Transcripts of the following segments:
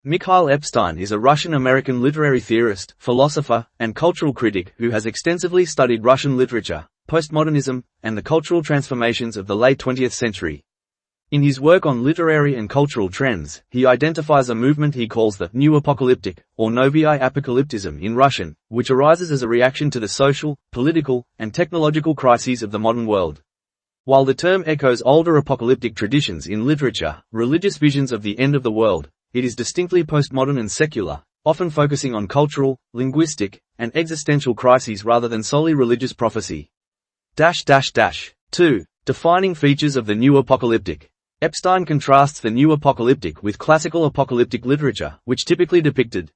Mikhail Epstein is a Russian-American literary theorist, philosopher, and cultural critic who has extensively studied Russian literature, postmodernism, and the cultural transformations of the late 20th century. In his work on literary and cultural trends, he identifies a movement he calls the New Apocalyptic, or Novyi Apocalyptism in Russian, which arises as a reaction to the social, political, and technological crises of the modern world. While the term echoes older apocalyptic traditions in literature, religious visions of the end of the world, it is distinctly postmodern and secular, often focusing on cultural, linguistic, and existential crises rather than solely religious prophecy. 2. Defining features of the New Apocalyptic. Epstein contrasts the New Apocalyptic with classical apocalyptic literature, which typically depicted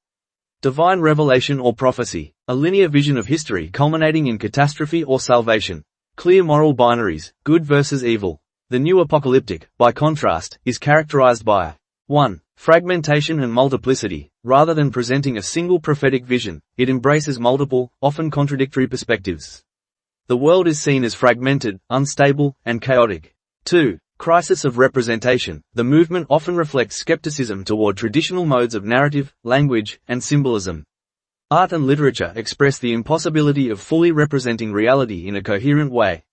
divine revelation or prophecy, a linear vision of history culminating in catastrophe or salvation, clear moral binaries, good versus evil. The New Apocalyptic, by contrast, is characterized by 1. Fragmentation and multiplicity. Rather than presenting a single prophetic vision, it embraces multiple, often contradictory perspectives. The world is seen as fragmented, unstable, and chaotic. 2. Crisis of representation. The movement often reflects skepticism toward traditional modes of narrative, language, and symbolism. Art and literature express the impossibility of fully representing reality in a coherent way.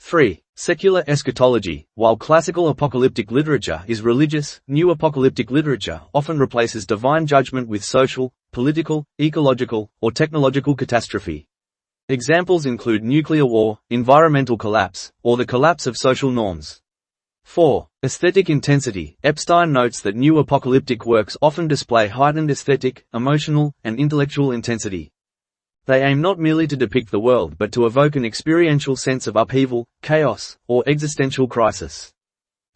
3. Secular eschatology. While classical apocalyptic literature is religious, New Apocalyptic literature often replaces divine judgment with social, political, ecological, or technological catastrophe. Examples include nuclear war, environmental collapse, or the collapse of social norms. 4. Aesthetic intensity. Epstein notes that New Apocalyptic works often display heightened aesthetic, emotional, and intellectual intensity. They aim not merely to depict the world but to evoke an experiential sense of upheaval, chaos, or existential crisis.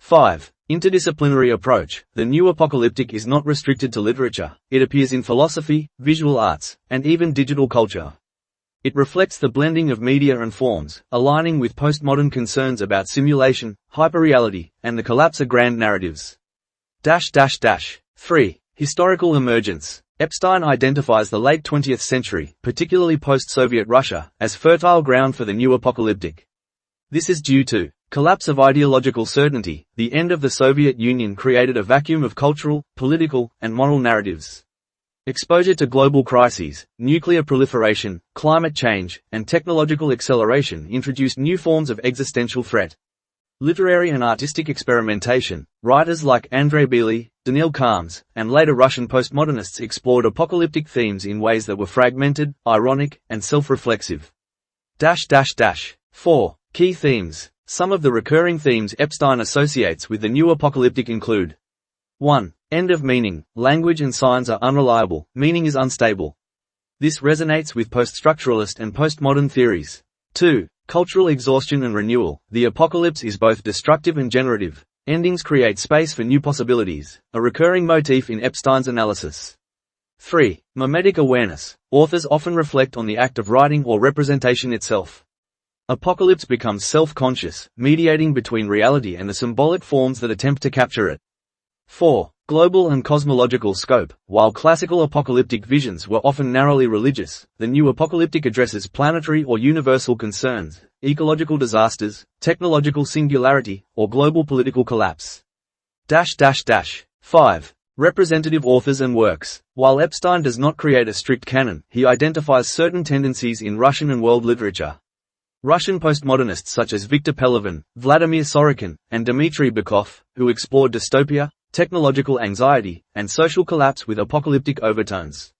5. Interdisciplinary approach. The New Apocalyptic is not restricted to literature, it appears in philosophy, visual arts, and even digital culture. It reflects the blending of media and forms, aligning with postmodern concerns about simulation, hyperreality, and the collapse of grand narratives. 3. Historical emergence. Epstein identifies the late 20th century, particularly post-Soviet Russia, as fertile ground for the New Apocalyptic. This is due to collapse of ideological certainty. The end of the Soviet Union created a vacuum of cultural, political, and moral narratives. Exposure to global crises, nuclear proliferation, climate change, and technological acceleration introduced new forms of existential threat. Literary and artistic experimentation. Writers like Andrei Bely, Daniil Kharms, and later Russian postmodernists explored apocalyptic themes in ways that were fragmented, ironic, and self-reflexive. 4. Key themes. Some of the recurring themes Epstein associates with the New Apocalyptic include 1. End of meaning. Language and signs are unreliable, meaning is unstable. This resonates with post-structuralist and postmodern theories. 2. Cultural exhaustion and renewal. The apocalypse is both destructive and generative. Endings create space for new possibilities, a recurring motif in Epstein's analysis. 3. Mimetic awareness. Authors often reflect on the act of writing or representation itself. Apocalypse becomes self-conscious, mediating between reality and the symbolic forms that attempt to capture it. 4. Global and cosmological scope. While classical apocalyptic visions were often narrowly religious, the New Apocalyptic addresses planetary or universal concerns, ecological disasters, technological singularity, or global political collapse. 5. Representative authors and works. While Epstein does not create a strict canon, he identifies certain tendencies in Russian and world literature. Russian postmodernists such as Viktor Pelevin, Vladimir Sorokin, and Dmitry Bykov, who explored dystopia, technological anxiety, and social collapse with apocalyptic overtones.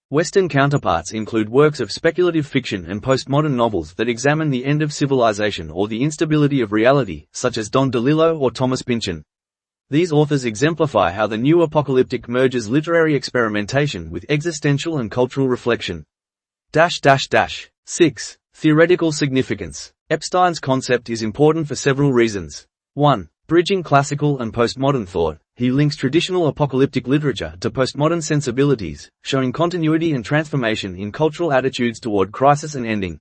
Western counterparts include works of speculative fiction and postmodern novels that examine the end of civilization or the instability of reality, such as Don DeLillo or Thomas Pynchon. These authors exemplify how the New Apocalyptic merges literary experimentation with existential and cultural reflection. 6. Theoretical significance. Epstein's concept is important for several reasons. 1. Bridging classical and postmodern thought. He links traditional apocalyptic literature to postmodern sensibilities, showing continuity and transformation in cultural attitudes toward crisis and ending.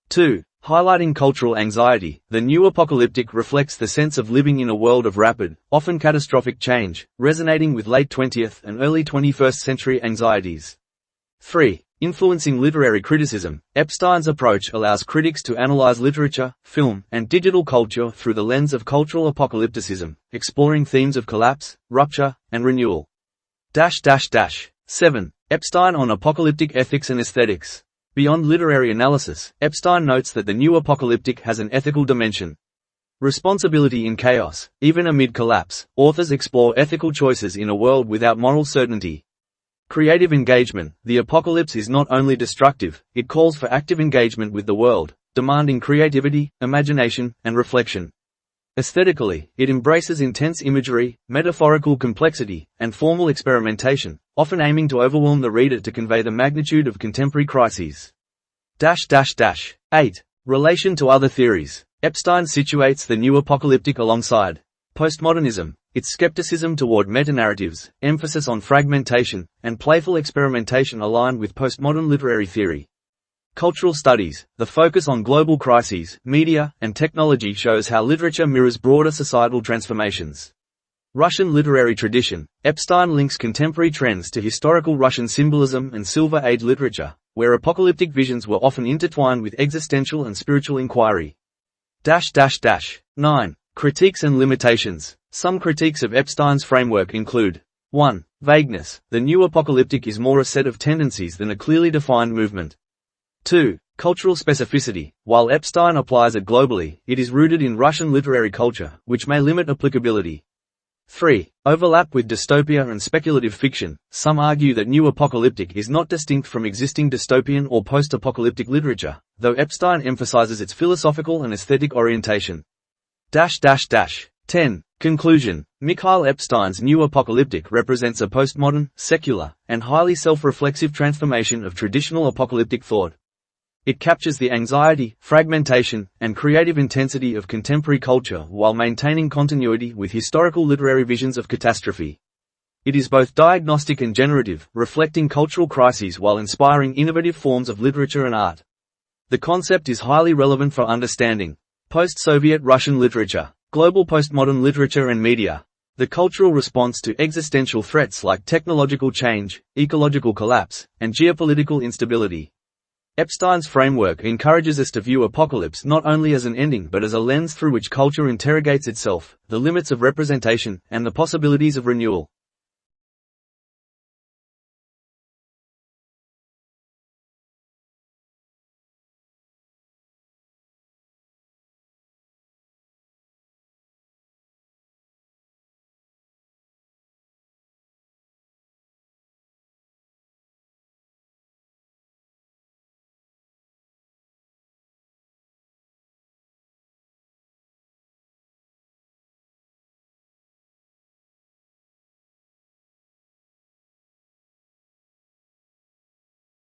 2. Highlighting cultural anxiety. The New Apocalyptic reflects the sense of living in a world of rapid, often catastrophic change, resonating with late 20th and early 21st century anxieties. 3. Influencing literary criticism. Epstein's approach allows critics to analyze literature, film, and digital culture through the lens of cultural apocalypticism, exploring themes of collapse, rupture, and renewal. 7. Epstein on apocalyptic ethics and aesthetics. Beyond literary analysis, Epstein notes that the new apocalyptic has an ethical dimension. Responsibility in chaos. Even amid collapse, authors explore ethical choices in a world without moral certainty. Creative engagement. The apocalypse is not only destructive, it calls for active engagement with the world, demanding creativity, imagination, and reflection. Aesthetically, it embraces intense imagery, metaphorical complexity, and formal experimentation, often aiming to overwhelm the reader to convey the magnitude of contemporary crises. 8. Relation to other theories. Epstein situates the new apocalyptic alongside postmodernism, its skepticism toward metanarratives, emphasis on fragmentation, and playful experimentation aligned with postmodern literary theory. Cultural studies. The focus on global crises, media, and technology shows how literature mirrors broader societal transformations. Russian literary tradition. Epstein links contemporary trends to historical Russian symbolism and Silver Age literature, where apocalyptic visions were often intertwined with existential and spiritual inquiry. 9. Critiques and limitations. Some critiques of Epstein's framework include 1. Vagueness. The new apocalyptic is more a set of tendencies than a clearly defined movement. 2. Cultural specificity. While Epstein applies it globally, it is rooted in Russian literary culture, which may limit applicability. 3. Overlap with dystopia and speculative fiction. Some argue that new apocalyptic is not distinct from existing dystopian or post-apocalyptic literature, though Epstein emphasizes its philosophical and aesthetic orientation. 10. Conclusion. Mikhail Epstein's new apocalyptic represents a postmodern, secular, and highly self-reflexive transformation of traditional apocalyptic thought. It captures the anxiety, fragmentation, and creative intensity of contemporary culture while maintaining continuity with historical literary visions of catastrophe. It is both diagnostic and generative, reflecting cultural crises while inspiring innovative forms of literature and art. The concept is highly relevant for understanding post-Soviet Russian literature, global postmodern literature and media, the cultural response to existential threats like technological change, ecological collapse, and geopolitical instability. Epstein's framework encourages us to view apocalypse not only as an ending but as a lens through which culture interrogates itself, the limits of representation, and the possibilities of renewal.